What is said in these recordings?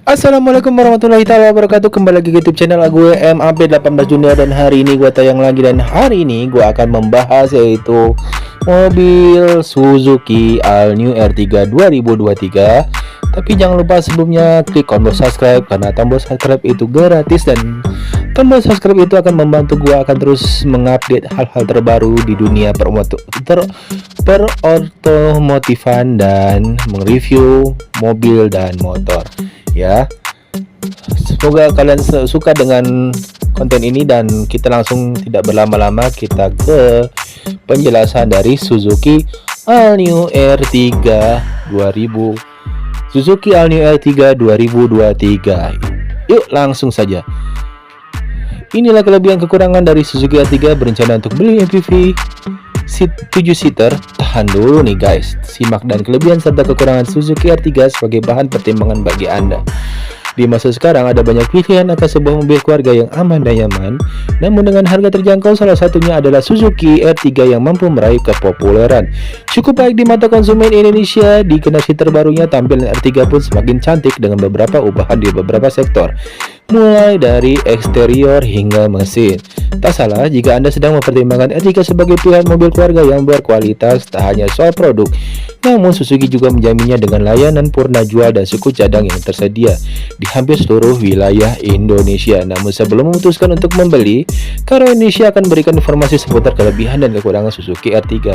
Assalamualaikum warahmatullahi taala wabarakatuh. Kembali lagi ke YouTube channel gue MAP 18 Junior. Dan hari ini gue tayang lagi. Dan hari ini gue akan membahas yaitu mobil Suzuki All New R3 2023. Tapi jangan lupa sebelumnya klik tombol subscribe, karena tombol subscribe itu gratis. Dan tombol subscribe itu akan membantu gue akan terus mengupdate hal-hal terbaru di dunia perotomotifan dan mereview mobil dan motor ya. Semoga kalian suka dengan konten ini, dan kita langsung tidak berlama-lama kita ke penjelasan dari Suzuki All New R3 2000 Suzuki All New R3 2023. Yuk langsung saja. Inilah kelebihan kekurangan dari Suzuki R3. Berencana untuk beli MPV 7-seater? Tahan dulu nih guys, simak dan kelebihan serta kekurangan Suzuki R3 sebagai bahan pertimbangan bagi Anda. Di masa sekarang ada banyak pilihan akan sebuah mobil keluarga yang aman dan nyaman, namun dengan harga terjangkau. Salah satunya adalah Suzuki R3 yang mampu meraih kepopuleran cukup baik di mata konsumen Indonesia. Di generasi terbarunya, tampilan R3 pun semakin cantik dengan beberapa ubahan di beberapa sektor, mulai dari eksterior hingga mesin. Tak salah jika Anda sedang mempertimbangkan R3 sebagai pilihan mobil keluarga yang berkualitas. Tak hanya soal produk, namun Suzuki juga menjaminnya dengan layanan purna jual dan suku cadang yang tersedia di hampir seluruh wilayah Indonesia. Namun sebelum memutuskan untuk membeli, Karo Indonesia akan berikan informasi seputar kelebihan dan kekurangan Suzuki R3.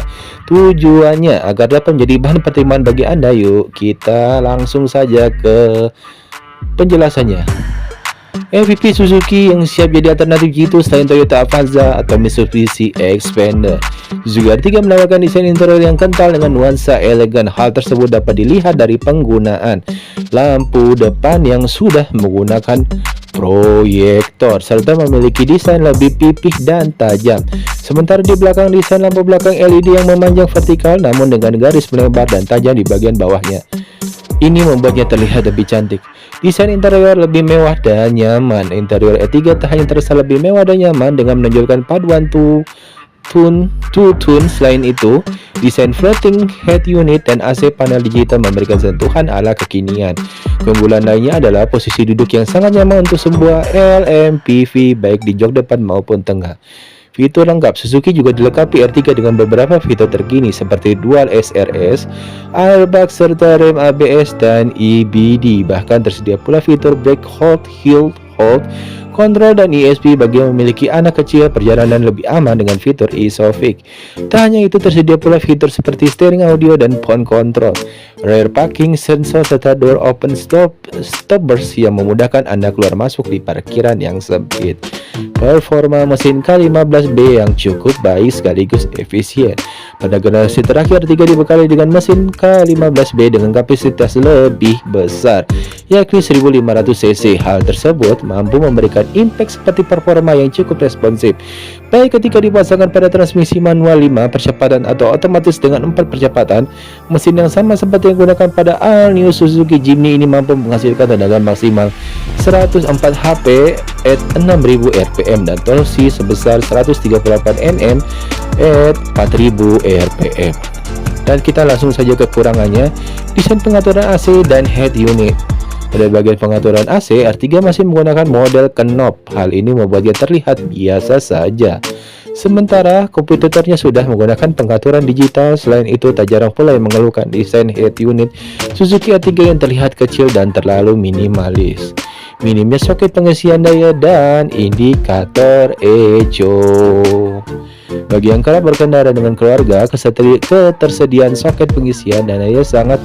Tujuannya agar dapat menjadi bahan pertimbangan bagi Anda. Yuk kita langsung saja ke penjelasannya. MPV Suzuki yang siap jadi alternatif jitu selain Toyota Avanza atau Mitsubishi Xpander. Suzuki R3 menawarkan desain interior yang kental dengan nuansa elegan. Hal tersebut dapat dilihat dari penggunaan lampu depan yang sudah menggunakan proyektor serta memiliki desain lebih pipih dan tajam. Sementara di belakang, desain lampu belakang LED yang memanjang vertikal namun dengan garis melebar dan tajam di bagian bawahnya. Ini membuatnya terlihat lebih cantik. Desain interior lebih mewah dan nyaman. Interior R3 tak hanya terasa lebih mewah dan nyaman dengan menunjukkan paduan two tone. Selain itu, desain floating head unit dan AC panel digital memberikan sentuhan ala kekinian. Keunggulan lainnya adalah posisi duduk yang sangat nyaman untuk sebuah LMPV baik di jok depan maupun tengah. Fitur lengkap Suzuki juga dilengkapi R3 dengan beberapa fitur terkini seperti dual SRS, airbag serta rem ABS dan EBD. Bahkan tersedia pula fitur brake hold, hill hold, kontrol dan ESP bagi yang memiliki anak kecil. Perjalanan lebih aman dengan fitur ISOFIX. Tak hanya itu, tersedia pula fitur seperti steering audio dan phone control, rear parking sensor serta door open stoppers yang memudahkan Anda keluar masuk di parkiran yang sempit. Performa mesin K15B yang cukup baik sekaligus efisien. Pada generasi terakhir, R3 dibekali dengan mesin K15B dengan kapasitas lebih besar, yakni 1500 cc. Hal tersebut mampu memberikan impact seperti performa yang cukup responsif, baik ketika dipasangkan pada transmisi manual 5 percepatan atau otomatis dengan 4 percepatan. Mesin yang sama seperti yang digunakan pada All New Suzuki Jimny ini mampu menghasilkan tenaga maksimal 104 HP at 6000 rpm dan torsi sebesar 138 Nm at 4000 rpm. Dan kita langsung saja ke kekurangannya. Desain pengaturan AC dan head unit. Pada bagian pengaturan AC, R3 masih menggunakan model knob. Hal ini membuatnya terlihat biasa saja. Sementara kompetitornya sudah menggunakan pengaturan digital. Selain itu, tak jarang pula yang mengeluhkan desain head unit Suzuki R3 yang terlihat kecil dan terlalu minimalis. Minimnya soket pengisian daya dan indikator eco. Bagi yang kerap berkendara dengan keluarga, ketersediaan soket pengisian daya sangat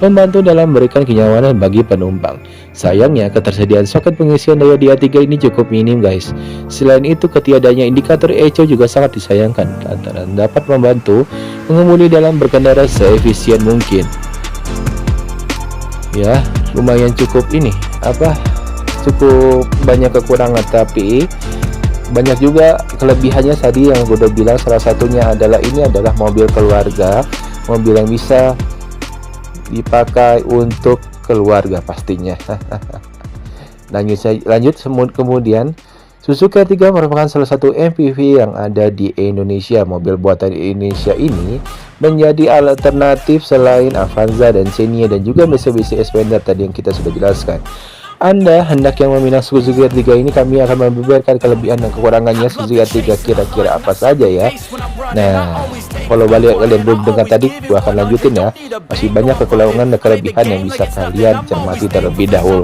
membantu dalam memberikan kenyamanan bagi penumpang. Sayangnya, ketersediaan soket pengisian daya di R3 ini cukup minim guys. Selain itu, ketiadanya indikator eco juga sangat disayangkan lantaran dapat membantu pengemudi dalam berkendara seefisien mungkin. Ya, lumayan cukup cukup banyak kekurangan, tapi banyak juga kelebihannya tadi yang gue udah bilang. Salah satunya adalah ini adalah mobil keluarga, mobil yang bisa dipakai untuk keluarga pastinya. lanjut kemudian Suzuki R3 merupakan salah satu MPV yang ada di Indonesia. Mobil buatan Indonesia ini menjadi alternatif selain Avanza dan Xenia dan juga Mitsubishi Xpander tadi yang kita sudah jelaskan. Anda hendak yang meminang Suzuki R3 ini, kami akan membeberkan kelebihan dan kekurangannya Suzuki R3 kira-kira apa saja ya. Nah, kalau balik kalian belum dengar tadi, gua akan lanjutin ya. Masih banyak kekurangan dan kelebihan yang bisa kalian cermati terlebih dahulu.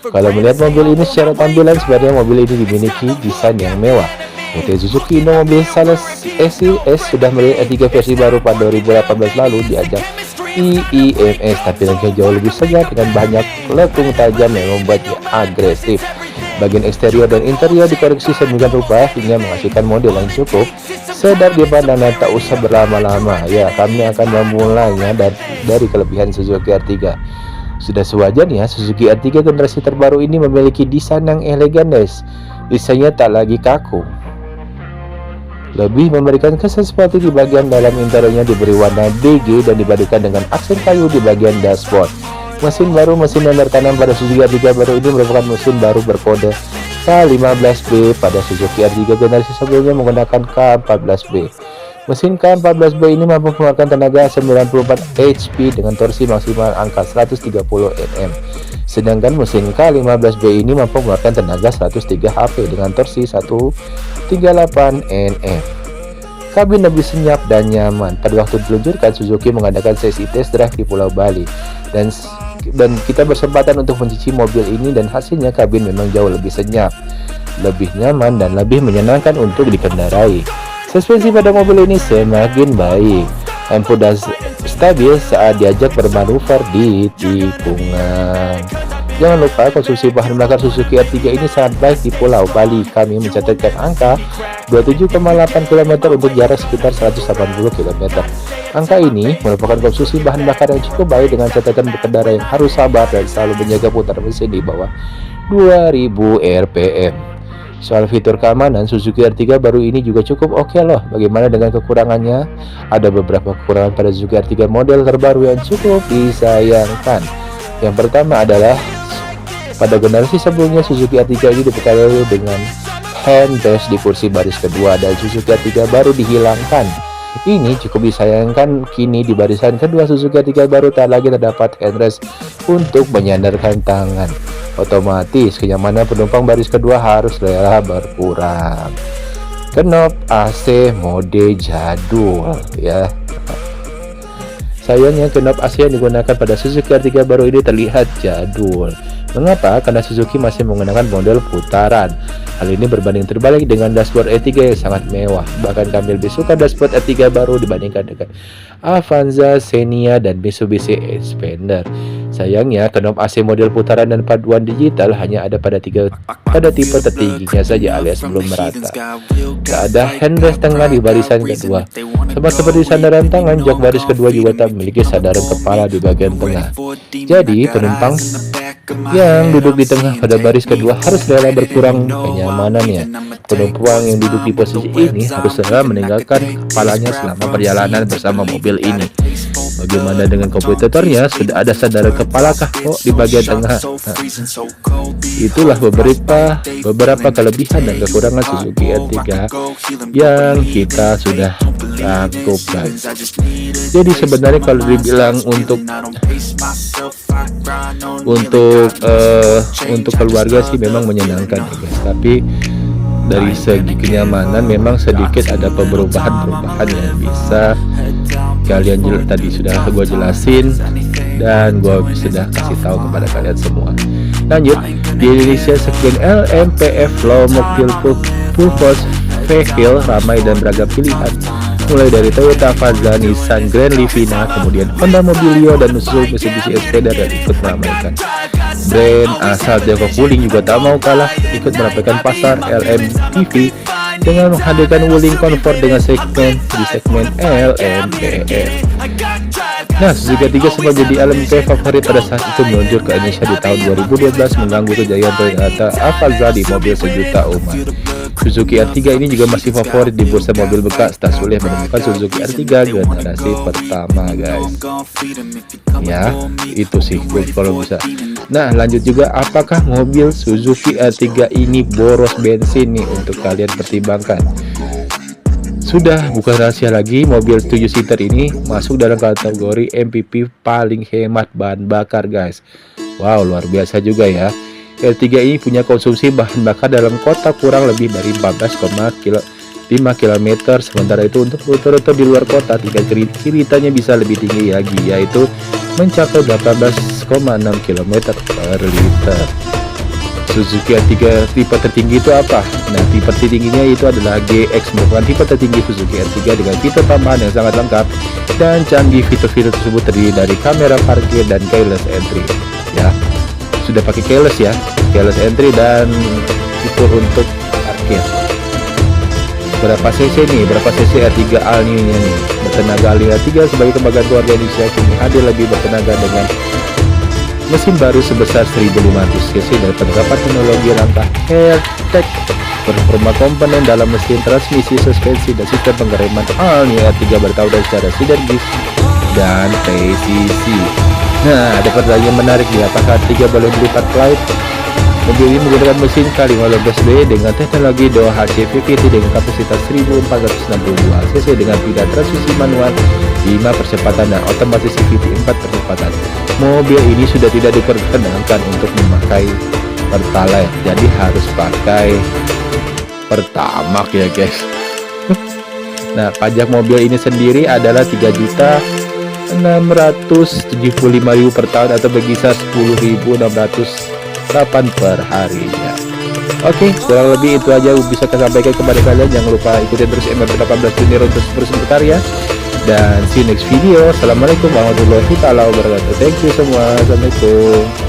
Kalau melihat mobil ini secara tampilan, sebenarnya mobil ini dimiliki desain yang mewah. PT Suzuki Indo Mobil Sales SES sudah merilis R3 versi baru pada 2018 lalu di ajang IIMS, tampilannya jauh lebih segar dengan banyak lekung tajam yang membuatnya agresif. Bagian eksterior dan interior dikoreksi sedemikian rupa hingga menghasilkan model yang cukup sedap dipandang dan tak usah berlama-lama. Ya, kami akan memulainya dari kelebihan Suzuki R3. Sudah sewajarnya Suzuki R3 generasi terbaru ini memiliki desain yang elegan guys. Desainnya tak lagi kaku, lebih memberikan kesan seperti di bagian dalam. Interiornya diberi warna beige dan dipadukan dengan aksen kayu di bagian dashboard. Mesin baru, mesin yang tertanam pada Suzuki R3 baru ini merupakan mesin baru berkode K15B. Pada Suzuki R3 generasi sebelumnya menggunakan K14B. Mesin K14B ini mampu mengeluarkan tenaga 94 HP dengan torsi maksimal angka 130 Nm. Sedangkan mesin K15B ini mampu mengeluarkan tenaga 103 HP dengan torsi 138 Nm. Kabin lebih senyap dan nyaman. Pada waktu diluncurkan, Suzuki mengadakan sesi test drive di Pulau Bali dan kita berkesempatan untuk mencicipi mobil ini, dan hasilnya kabin memang jauh lebih senyap, lebih nyaman dan lebih menyenangkan untuk dikendarai. Suspensi pada mobil ini semakin baik, empuk dan stabil saat diajak bermanuver di tikungan. Jangan lupa konsumsi bahan bakar Suzuki R3 ini sangat baik di Pulau Bali. Kami mencatatkan angka 27,8 km untuk jarak sekitar 180 km. Angka ini merupakan konsumsi bahan bakar yang cukup baik dengan catatan berkendara yang harus sabar dan selalu menjaga putar mesin di bawah 2000 rpm. Soal fitur keamanan, Suzuki R3 baru ini juga cukup oke loh. Bagaimana dengan kekurangannya? Ada beberapa kekurangan pada Suzuki R3 model terbaru yang cukup disayangkan. Yang pertama adalah pada generasi sebelumnya Suzuki R3 ini dibekali dengan handrest di kursi baris kedua, dan Suzuki R3 baru dihilangkan. Ini cukup disayangkan. Kini di barisan kedua Suzuki R3 baru tak lagi terdapat handrest untuk menyandarkan tangan. Otomatis kenyamanan penumpang baris kedua harus rela berkurang. Knop AC mode jadul ya. Sayangnya knop AC yang digunakan pada Suzuki R3 baru ini terlihat jadul. Mengapa? Karena Suzuki masih menggunakan model putaran. Hal ini berbanding terbalik dengan dashboard R3 yang sangat mewah. Bahkan kami lebih suka dashboard R3 baru dibandingkan dengan Avanza, Xenia, dan Mitsubishi Xpander. Sayangnya, knop AC model putaran dan paduan digital hanya ada pada tipe tertingginya saja alias belum merata. Tak ada handrest tengah di barisan kedua. Sama seperti sandaran tangan, jok baris kedua juga tak memiliki sandaran kepala di bagian tengah. Jadi, penumpang yang duduk di tengah pada baris kedua harus rela berkurang kenyamanannya. Penumpang yang duduk di posisi ini harus rela meninggalkan kepalanya selama perjalanan bersama mobil ini. Bagaimana dengan kompetitornya? Sudah ada sandaran kepala kah kok di bagian tengah? Itulah beberapa kelebihan dan kekurangan Suzuki R3 yang kita sudah rangkum guys. Jadi sebenarnya kalau dibilang untuk keluarga sih memang menyenangkan ya guys. Tapi dari segi kenyamanan memang sedikit ada perubahan yang bisa kalian tadi sudah gue jelasin dan gue sudah kasih tahu kepada kalian semua. Lanjut, di Indonesia segmen LMPF Low Mobil Purpose Vehicle ramai dan beragam pilihan, mulai dari Toyota Avanza, Nissan Grand Livina, kemudian Honda Mobilio dan Mitsubishi Xpander yang ikut meramaikan. Brand asal Tiongkok Wuling juga tak mau kalah, ikut meramaikan pasar LMPV dengan menghadirkan Wuling Comfort dengan segmen LMPF. Nah, Suzuki R3 sempat jadi LMPF favorit pada saat itu meluncur ke Indonesia di tahun 2012, mengganggu kejayaan Toyota Avanza di mobil sejuta umat. Suzuki R3 ini juga masih favorit di bursa mobil bekas. Tak sulit menemukan Suzuki R3 generasi pertama guys. Ya, itu sih kalau bisa. Nah, lanjut juga, apakah mobil Suzuki R3 ini boros bensin nih? Untuk kalian pertimbangkan. Sudah bukan rahasia lagi, mobil 7 seater ini masuk dalam kategori MPV paling hemat bahan bakar guys. Wow, luar biasa juga ya. R3 ini punya konsumsi bahan bakar dalam kota kurang lebih dari 14,5 km. Sementara itu untuk rute-rute di luar kota tingkat kiritannya bisa lebih tinggi lagi, yaitu mencapai 18,6 km per liter. Suzuki R3 tipe tertinggi itu apa? Nah, tipe tertingginya itu adalah GX, merupakan tipe tertinggi Suzuki R3 dengan fitur tambahan yang sangat lengkap dan canggih. Fitur-fitur tersebut terdiri dari kamera parkir dan keyless entry. Ya, sudah pakai keyless ya, keyless entry dan fitur untuk parkir. Berapa cc nih? Berapa cc R3 All New-nya nih? Bertenaga All New R3 sebagai kebanggaan keluarga Indonesia kini hadir lebih bertenaga dengan mesin baru sebesar 1500 cc dan penerapan teknologi langkah AirTag. Performa komponen dalam mesin, transmisi, suspensi, dan sistem pengereman All New R3 bertahan secara sinergis dan presisi. Nah, ada pertanyaan menarik nih, apakah R3 boleh dilipat flight? Mobil ini menggunakan mesin K15B dengan teknologi DOHC VVT dengan kapasitas 1462 cc dengan pilihan transmisi manual 5 percepatan dan otomatis CVT 4 percepatan. Mobil ini sudah tidak diperkenankan untuk memakai Pertalite, jadi harus pakai Pertamax ya guys. Nah, pajak mobil ini sendiri adalah 3.675.000 per tahun atau berkisar 10.608 per harinya. Oke, kurang lebih itu aja bisa saya sampaikan kepada kalian. Jangan lupa ikutin terus MM18 Junior untuk terus berkarya, dan see you next video. Assalamualaikum warahmatullahi wabarakatuh. Thank you semua. Assalamualaikum.